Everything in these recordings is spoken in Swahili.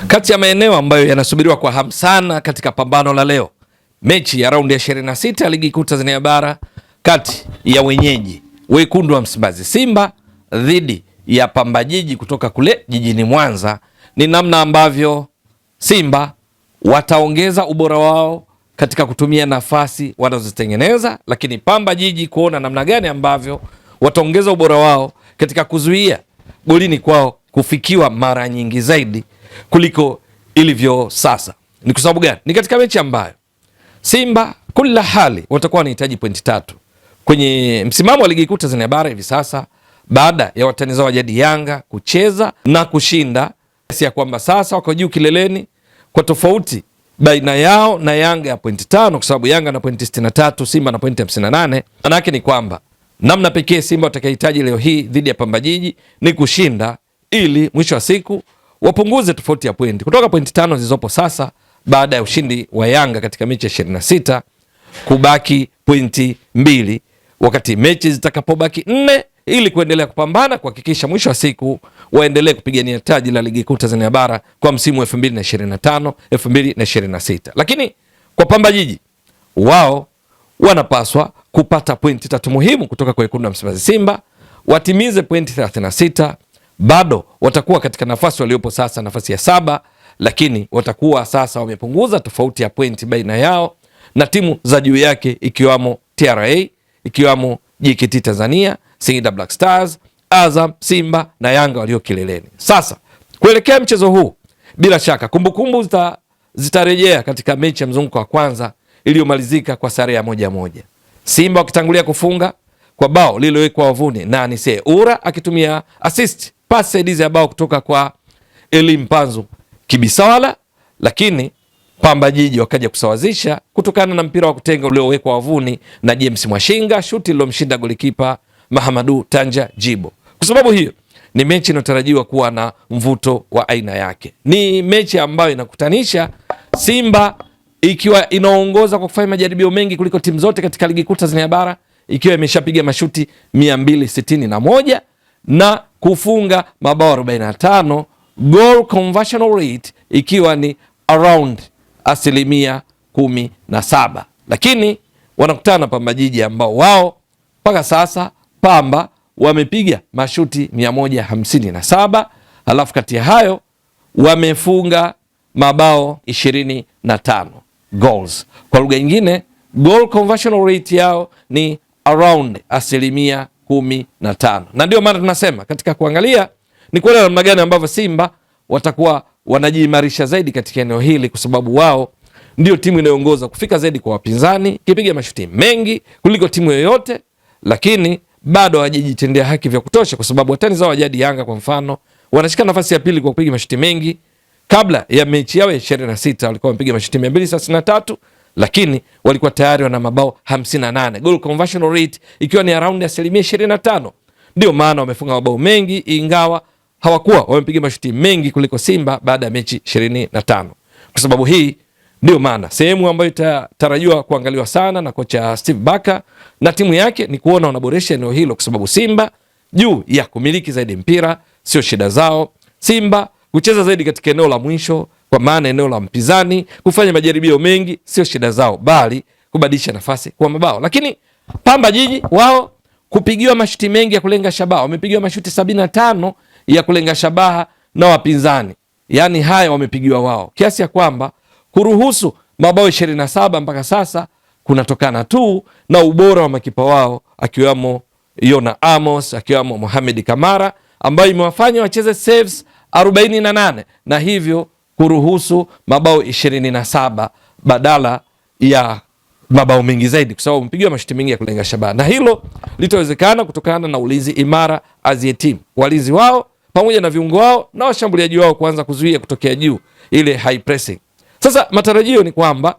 Kati ya maeneo ambayo yanasubiriwa kwa hamu sana katika pambano la leo, mechi ya raundi ya 26 ya ligi kuu Tanzania bara kati ya wenyeji wekundu wa Msimbazi Simba dhidi ya Pamba Jiji kutoka kule jijini Mwanza, ni namna ambavyo Simba wataongeza ubora wao katika kutumia nafasi wanazozitengeneza, lakini Pamba Jiji kuona namna gani ambavyo wataongeza ubora wao katika kuzuia golini kwao kufikiwa mara nyingi zaidi kuliko ilivyo sasa. Ni kwa sababu gani? Ni katika mechi ambayo Simba kila hali watakuwa wanahitaji pointi 3 kwenye msimamo wa ligi kuu Tanzania bara hivi sasa, baada ya watani zao wa jadi Yanga kucheza na kushinda, kiasi ya kwamba sasa wako juu kileleni kwa tofauti baina yao na Yanga ya pointi 5, kwa sababu Yanga na pointi 63, Simba na pointi 58. Maana yake ni kwamba namna pekee Simba watakayehitaji leo hii dhidi ya Pamba Jiji ni kushinda, ili mwisho wa siku wapunguze tofauti ya pointi kutoka pointi 5 zilizopo sasa baada ya ushindi wa Yanga katika mechi ya 26 kubaki pointi 2, wakati mechi zitakapobaki 4, ili kuendelea kupambana kuhakikisha mwisho wa siku waendelee kupigania taji la ligi kuu Tanzania bara kwa msimu 2025 2026. Lakini kwa Pamba Jiji, wao wanapaswa kupata pointi 3 muhimu kutoka kwa wekundu wa Msimbazi Simba, watimize pointi 36. Bado watakuwa katika nafasi waliopo sasa, nafasi ya 7, lakini watakuwa sasa wamepunguza tofauti ya pointi baina yao na timu za juu yake, ikiwamo TRA, ikiwamo JKT Tanzania, Singida Black Stars, Azam, Simba na Yanga walio kileleni. Sasa kuelekea mchezo huu, bila shaka kumbukumbu zitarejea katika mechi ya mzunguko wa kwanza iliyomalizika kwa sare ya 1-1, Simba wakitangulia kufunga kwa bao lililowekwa wavuni na Anise Ura akitumia assist pass saidizi ya bao kutoka kwa Elim Panzu Kibisawala, lakini Pamba Jiji wakaja kusawazisha kutokana na mpira wa kutenga uliowekwa wavuni na James Mwashinga, shuti lilomshinda golikipa Mahamadu Tanja Jibo. Kwa sababu hiyo ni mechi inayotarajiwa kuwa na mvuto wa aina yake. Ni mechi ambayo inakutanisha Simba ikiwa inaongoza kwa kufanya majaribio mengi kuliko timu zote katika ligi kuu Tanzania bara, ikiwa imeshapiga mashuti 261 na kufunga mabao 45, goal conversion rate ikiwa ni around 17%. Lakini wanakutana na Pamba Jiji ambao wao mpaka sasa Pamba wamepiga mashuti 157, halafu kati ya hayo wamefunga mabao 25 goals. Kwa lugha nyingine, goal conversion rate yao ni around 15%. Na ndio maana tunasema katika kuangalia ni kuona namna gani ambavyo Simba watakuwa wanajiimarisha zaidi katika eneo hili, kwa sababu wao ndio timu inayoongoza kufika zaidi kwa wapinzani, kipiga mashuti mengi kuliko timu yoyote, lakini bado hawajajitendea haki vya kutosha, kwa sababu watani zao wajadi Yanga kwa mfano wanashika nafasi ya pili kwa kupiga mashuti mengi. Kabla ya mechi yao ya 26 walikuwa wamepiga mashuti 233, lakini walikuwa tayari wana mabao 58, goal conversion rate ikiwa ni around 25%. Ndio maana wamefunga mabao mengi, ingawa hawakuwa wamepiga mashuti mengi kuliko Simba baada ya mechi 25. Kwa sababu hii ndio maana sehemu ambayo itatarajiwa kuangaliwa sana na kocha Steve Barker na timu yake ni kuona wanaboresha eneo hilo, kwa sababu Simba juu ya kumiliki zaidi mpira sio shida zao. Simba kucheza zaidi katika eneo la mwisho, kwa maana eneo la mpinzani, kufanya majaribio mengi sio shida zao, bali kubadilisha nafasi kwa mabao. Lakini Pamba Jiji wao kupigiwa mashuti mengi ya kulenga shabaha, wamepigiwa mashuti 75 ya kulenga shabaha na wapinzani, yani haya wamepigiwa wao, kiasi ya kwamba kuruhusu mabao 27 mpaka sasa kunatokana tu na ubora wa makipa wao, akiwamo Yona Amos, akiwamo Mohamed Kamara, ambayo imewafanya wacheze saves 48 na hivyo kuruhusu mabao 27 badala ya mabao mengi zaidi, kwa sababu mpigiwa mashuti mengi ya kulenga shabaha. Na hilo litawezekana kutokana na ulinzi imara as a team, walinzi wao pamoja na viungo wao na washambuliaji wao kuanza kuzuia kutokea juu, ile high pressing. Sasa matarajio ni kwamba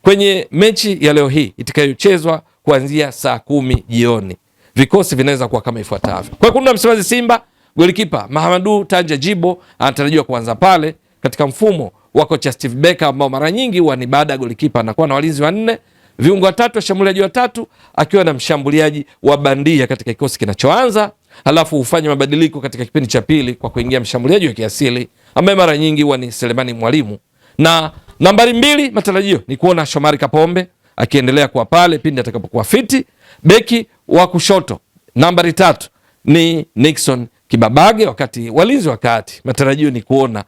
kwenye mechi ya leo hii itakayochezwa kuanzia saa 10 jioni, vikosi vinaweza kuwa kama ifuatavyo. Kwa wekundu wa Msimbazi Simba, golikipa Mahamadu Tanja Jibo anatarajiwa kuanza pale katika mfumo wa kocha Steve Barker, ambao mara nyingi huwa ni baada ya golikipa anakuwa na walinzi 4, viungo 3, washambuliaji 3, akiwa na mshambuliaji wa bandia katika kikosi kinachoanza, halafu ufanye mabadiliko katika kipindi cha pili kwa kuingia mshambuliaji wa kiasili ambaye mara nyingi huwa ni Selemani Mwalimu. Na nambari 2 matarajio ni kuona Shomari Kapombe akiendelea kuwa pale pindi atakapokuwa fiti. Beki wa kushoto nambari 3 ni Nixon Kibabage, wakati walinzi wa kati matarajio ni kuona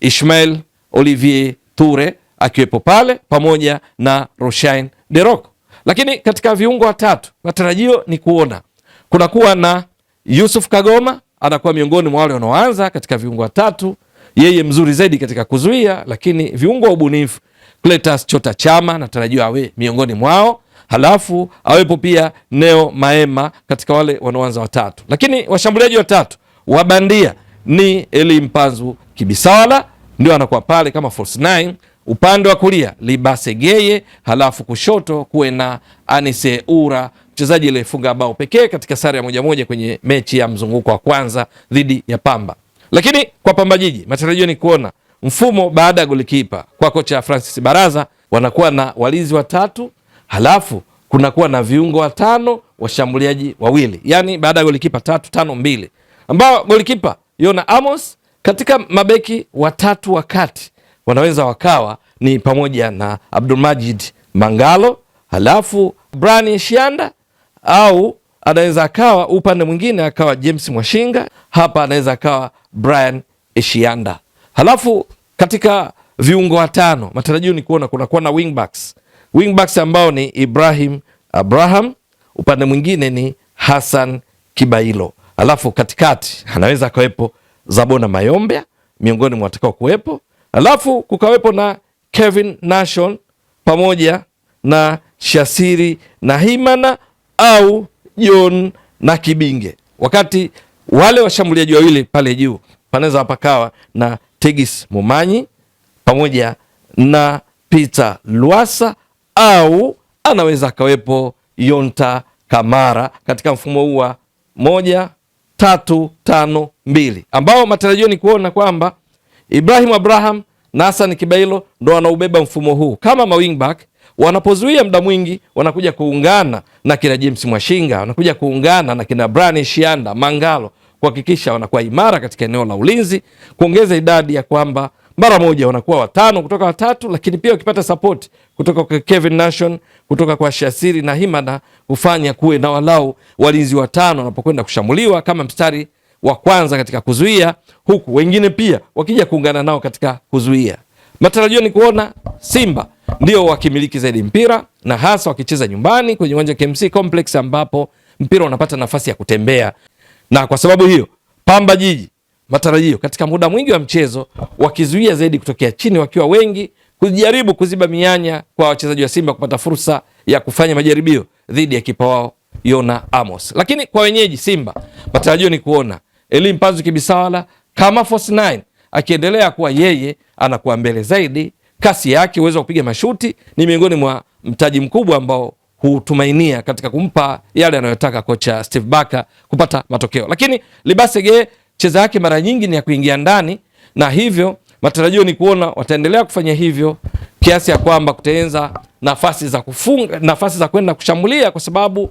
Ismail Olivier Toure akiwepo pale pamoja na Roshain Deroko. Lakini katika viungo watatu matarajio ni kuona kunakuwa na Yusuf Kagoma, anakuwa miongoni mwa wale wanaoanza katika viungo watatu, yeye mzuri zaidi katika kuzuia, lakini viungo wa ubunifu Cletus Chota Chama natarajiwa awe miongoni mwao, halafu awepo pia Neo Maema katika wale wanaoanza watatu. Lakini washambuliaji watatu wa bandia ni Eli Mpanzu Kibisawala, ndio anakuwa pale kama false 9. Upande wa kulia Libase Geye, halafu kushoto kuwe na Anise Ura, mchezaji aliyefunga bao pekee katika sare ya 1-1 kwenye mechi ya mzunguko wa kwanza dhidi ya Pamba. Lakini kwa Pamba Jiji matarajio ni kuona mfumo baada ya golikipa kwa kocha Francis Baraza, wanakuwa na walinzi watatu, halafu kunakuwa na viungo watano, washambuliaji wawili, yani baada ya golikipa 3-5-2, ambao golikipa Yona Amos, katika mabeki watatu wakati wanaweza wakawa ni pamoja na Abdulmajid Mangalo, halafu Brian Shianda, au anaweza akawa upande mwingine akawa James Mwashinga, hapa anaweza akawa Brian Eshianda. Halafu katika viungo watano matarajio ni kuona kunakuwa na wingbacks ambao ni Ibrahim Abraham, upande mwingine ni Hassan Kibailo, halafu katikati anaweza akawepo Zabona Mayombe miongoni mwa watakao kuwepo, halafu kukawepo na Kevin Nation pamoja na Shasiri na Himana au John na Kibinge, wakati wale washambuliaji wawili pale juu panaweza wapakawa na Tegis Momanyi pamoja na Peter Luasa, au anaweza akawepo Yonta Kamara katika mfumo huu wa 1-3-5-2, ambao matarajio ni kuona kwamba Ibrahim Abraham na Hassan Kibailo ndo wanaubeba mfumo huu kama mawingback. Wanapozuia muda mwingi wanakuja kuungana na kina James Mwashinga, wanakuja kuungana na kina Brian Shianda, Mangalo, kuhakikisha wanakuwa imara katika eneo la ulinzi, kuongeza idadi ya kwamba mara moja wanakuwa watano kutoka watatu, lakini pia wakipata support kutoka kwa Kevin Nation, kutoka kwa Shasiri na Himana, kufanya kuwe na walau walinzi watano wanapokwenda kushambuliwa kama mstari wa kwanza katika kuzuia, huku wengine pia wakija kuungana nao katika kuzuia. Matarajio ni kuona Simba ndio wakimiliki zaidi mpira, na hasa wakicheza nyumbani kwenye uwanja KMC Complex ambapo mpira unapata nafasi ya kutembea. Na kwa sababu hiyo Pamba Jiji matarajio katika muda mwingi wa mchezo wakizuia zaidi kutokea chini, wakiwa wengi, kujaribu kuziba mianya kwa wachezaji wa Simba kupata fursa ya kufanya majaribio dhidi ya kipa wao Yona Amos. Lakini kwa wenyeji Simba matarajio ni kuona Eli Mpanzu Kibisawala kama false 9 akiendelea kuwa yeye anakuwa mbele zaidi, kasi yake, uwezo wa kupiga mashuti ni miongoni mwa mtaji mkubwa ambao hutumainia katika kumpa yale anayotaka kocha Steve Barker kupata matokeo. Lakini Libasege cheza yake mara nyingi ni ya kuingia ndani, na hivyo matarajio ni kuona wataendelea kufanya hivyo kiasi ya kwamba kutaenza nafasi za kufunga, nafasi za kwenda kushambulia, kwa sababu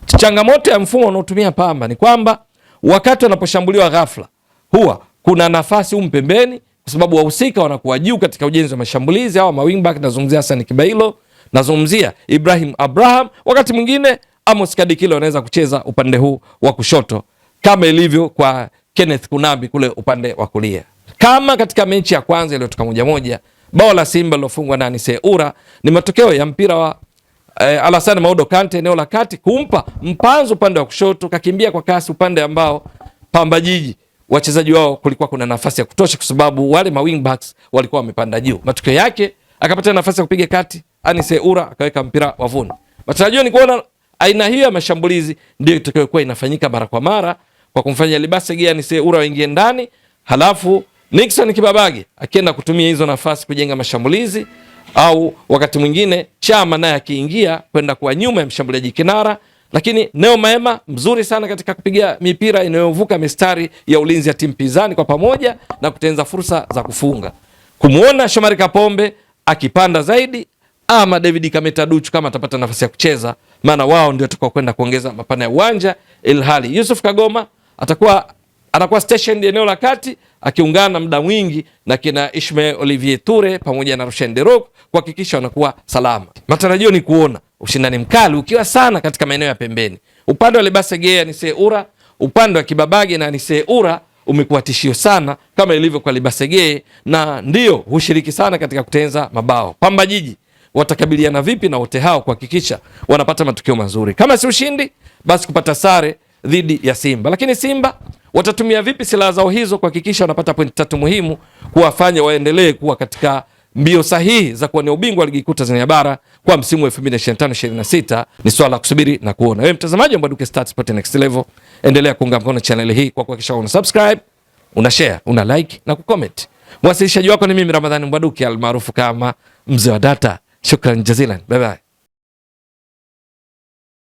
changamoto ya mfumo unaotumia Pamba ni kwamba wakati wanaposhambuliwa ghafla huwa kuna nafasi pembeni, kwa sababu wahusika wanakuwa juu katika ujenzi wa mashambulizi au mawingback. Nazungumzia Hassan Kibailo, nazungumzia Ibrahim Abraham, wakati mwingine Amos Kadikilo anaweza kucheza upande huu wa kushoto kama ilivyo kwa Kenneth Kunabi kule upande wa kulia. Kama katika mechi ya kwanza iliyotoka 1-1, bao la Simba lilofungwa na Anise Ura ni matokeo ya mpira wa Alassane Maudo Kante eneo la kati kumpa Mpanzu upande wa kushoto, kakimbia kwa kasi upande ambao Pamba Jiji wachezaji wao kulikuwa kuna nafasi ya kutosha, kwa sababu wale mawingbacks walikuwa wamepanda juu. Matokeo yake akapata nafasi ya kupiga kati, Anise Ura akaweka mpira wavuni. Matarajio ni kuona aina hiyo ya mashambulizi ndio itakayokuwa inafanyika mara kwa mara, kwa kumfanya Libasege Anise Ura waingie ndani, halafu Nixon Kibabage akienda kutumia hizo nafasi kujenga mashambulizi, au wakati mwingine Chama naye akiingia kwenda kwa nyuma ya mshambuliaji kinara. Lakini Neo Maema mzuri sana katika kupiga mipira inayovuka mistari ya ulinzi ya timu pinzani kwa pamoja na kutengeneza fursa za kufunga. Kumuona Shomari Kapombe akipanda zaidi, ama David Kameta Duchu kama atapata nafasi ya kucheza, maana wao ndio watakao kwenda kuongeza mapana ya uwanja, ilhali Yusuf Kagoma atakuwa anakuwa station eneo la kati akiungana muda mwingi na kina Ismail Olivier Toure pamoja na Rushen De Reuck kuhakikisha wanakuwa salama. Matarajio ni kuona ushindani mkali ukiwa sana katika maeneo ya pembeni. Upande wa Lebase Gea ni Seura, upande wa Kibabage na ni Seura umekuwa tishio sana kama ilivyo kwa Lebase Gea, na ndio hushiriki sana katika kutenza mabao. Pamba Jiji watakabiliana vipi na wote hao kuhakikisha wanapata matokeo mazuri? Kama si ushindi, basi kupata sare dhidi ya Simba. Lakini Simba watatumia vipi silaha zao hizo kuhakikisha wanapata pointi 3 muhimu kuwafanya waendelee kuwa katika mbio sahihi za kuwania ubingwa wa ligi kuu Tanzania bara kwa msimu wa 2025-26? Ni swala la kusubiri na kuona. Wewe mtazamaji wa Mbwaduke Stats Sport Next Level, endelea kuunga mkono channel hii kwa kuhakikisha una subscribe, una share, una like na kucomment. Mwasilishaji wako ni mimi Ramadhani Mbwaduke almaarufu kama Mzee wa Data. Shukran jazilan. Bye bye.